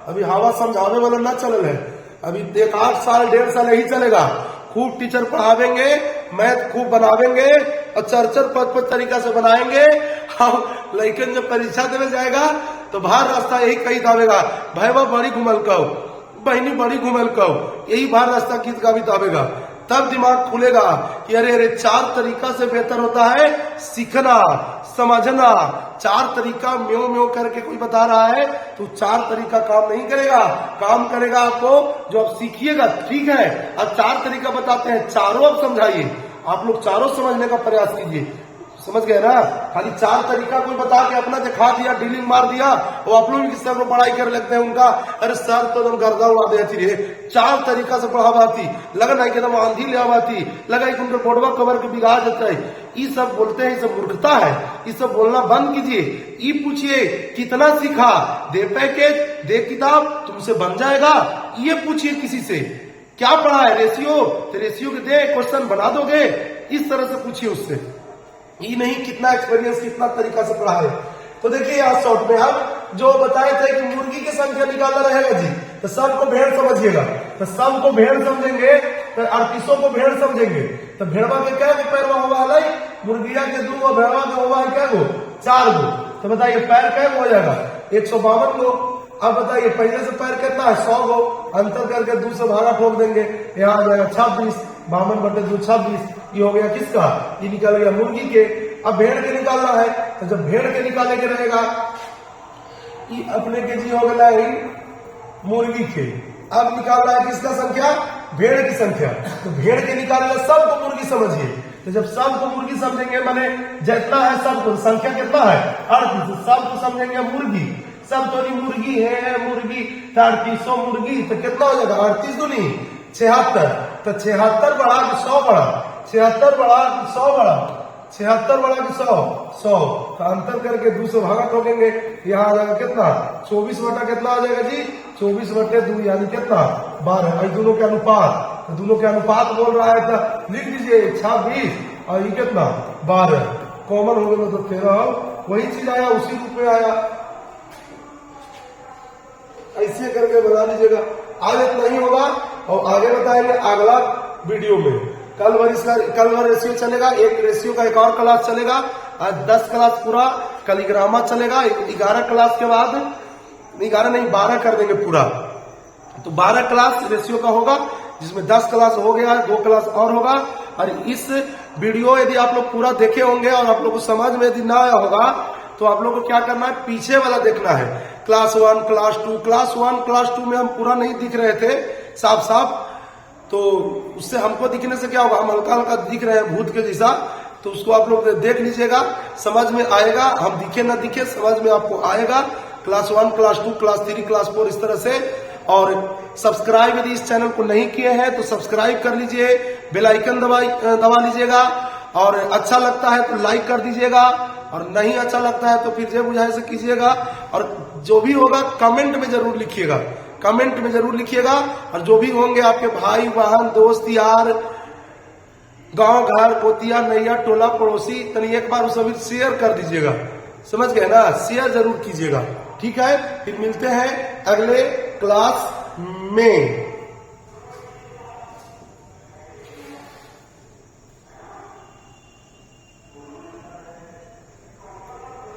अभी हवा समझाने वाला ना चल है, अभी 1-8 साल 1.5 साल यही चलेगा। खूब टीचर पढ़ावेंगे, मैथ खूब बनावेंगे और 4-4 5-5 तरीका से बनाएंगे, हाँ लेकिन जब परीक्षा देने जाएगा तो बाहर रास्ता यही कही दावेगा, भाई वह बड़ी घुमल कहो, बहनी बड़ी घुमल कहो, यही बाहर रास्ता गीत का भी दावेगा। तब दिमाग खुलेगा कि अरे अरे 4 तरीका से बेहतर होता है सीखना समझना। 4 तरीका म्यो म्यो करके कोई बता रहा है तो 4 तरीका काम नहीं करेगा, काम करेगा आपको जो आप सीखिएगा, ठीक है। अब 4 तरीका बताते हैं, चारों आप समझाइए, आप लोग चारों समझने का प्रयास कीजिए, समझ गए ना। खाली 4 तरीका कोई बता के अपना दिखा दिया, डीलिंग मार दिया, वो आप लोग किस तरह पढ़ाई कर लगते हैं उनका, अरे सर तो एकदम गर्दा उड़ा दे रे, 4 तरीका से पढ़ावाती, लगा नहीं कि एकदम आंधी ले आवाती, लगा कि उनका बोर्डवा कवर के बिगाड़ देता है। ये सब बोलते हैं, ये सब मूर्खता है, ये सब बोलना बंद कीजिए। ये पूछिए कितना सीखा, दे पैकेज, दे किताब, तुमसे बन जाएगा। ये पूछिए किसी से क्या पढ़ा है, रेशियो, तो रेशियो के दे क्वेश्चन बना दोगे, इस तरह से पूछिए उससे। ये नहीं कितना एक्सपीरियंस, कितना तरीका से पढ़ा है। तो देखिए यहाँ शॉर्ट में हम जो बताए थे कि मुर्गी की संख्या निकालना रहेगा जी, तो सबको भेड़ समझिएगा, तो सबको भेड़ समझेंगे तो 3800 को भेड़ समझेंगे, तो भेड़वा के क्या पैरवा हुआ है, मुर्गिया के 2 गो, भेड़वा के हुआ है क्या गो, 4 गो। तो बताइए पैर क्या हो जाएगा, 152 गो। अब बताइए पहले से पैर कितना है, 100 गो, अंतर करके 2 से भागा ठोक देंगे, यहाँ आ जाएगा 26, 52/2 26। ये हो गया किसका, ये निकल गया मुर्गी के। अब भेड़ के निकालना है, तो जब भेड़ के निकाले के रहेगा, ये अपने के जी हो गया मुर्गी के। अब निकालना है किसका संख्या, भेड़ की संख्या, तो भेड़ के निकालना सबको मुर्गी समझिए। तो जब सबको मुर्गी समझेंगे माने जितना है सबको, संख्या कितना है 38, सबको समझेंगे मुर्गी, सब तो नहीं मुर्गी है मुर्गी, 3800 मुर्गी, तो कितना हो जाएगा 38 दूनी 76, तो 76 बढ़ा के 100 बढ़ा, 76 बढ़ा के 100 बढ़ा, 76 बढ़ा के 100 100, तो अंतर करके 2 से भागा ठोकेंगे, यहाँ आ जाएगा कितना 24 बटा कितना आ जाएगा जी 24/2 यानी कितना 12। और दोनों के अनुपात, तो दोनों के अनुपात बोल रहा है तो लिख दीजिए 26 और ये कितना 12, कॉमन हो गया तो 13, वही चीज आया उसी रूप में आया। ऐसे करके बता दीजिएगा, आज इतना ही होगा और आगे बताएंगे अगला वीडियो में। कल वर रेशियो चलेगा, एक रेशियो का एक और क्लास चलेगा, आज 10 क्लास पूरा कैलिग्रामा चलेगा। 11 क्लास के बाद 11 नहीं 12 कर देंगे पूरा, तो 12 क्लास रेशियो का होगा, जिसमें 10 क्लास हो गया, 2 क्लास और होगा। और इस वीडियो यदि आप लोग पूरा देखे होंगे और आप लोग को समझ में यदि ना आया होगा तो आप लोग को क्या करना है, पीछे वाला देखना है, क्लास 1 क्लास 2। क्लास 1 क्लास 2 में हम पूरा नहीं दिख रहे थे साफ साफ, तो उससे हमको दिखने से क्या होगा, हम हल्का हल्का दिख रहे हैं भूत के जैसा, तो उसको आप लोग देख लीजिएगा, समझ में आएगा। हम दिखे ना दिखे समझ में आपको आएगा। क्लास 1 क्लास 2 क्लास 3 क्लास 4 इस तरह से। और सब्सक्राइब यदि इस चैनल को नहीं किए हैं तो सब्सक्राइब कर लीजिए, बेल आइकन दबा लीजिएगा, और अच्छा लगता है तो लाइक कर दीजिएगा, और नहीं अच्छा लगता है तो फिर जे बुझाए से कीजिएगा। और जो भी होगा कमेंट में जरूर लिखिएगा, कमेंट में जरूर लिखिएगा। और जो भी होंगे आपके भाई बहन दोस्त यार, गांव घर पोतिया नैया टोला पड़ोसी, तनी एक बार उस शेयर कर दीजिएगा, समझ गए ना, शेयर जरूर कीजिएगा, ठीक है। फिर मिलते हैं अगले क्लास में।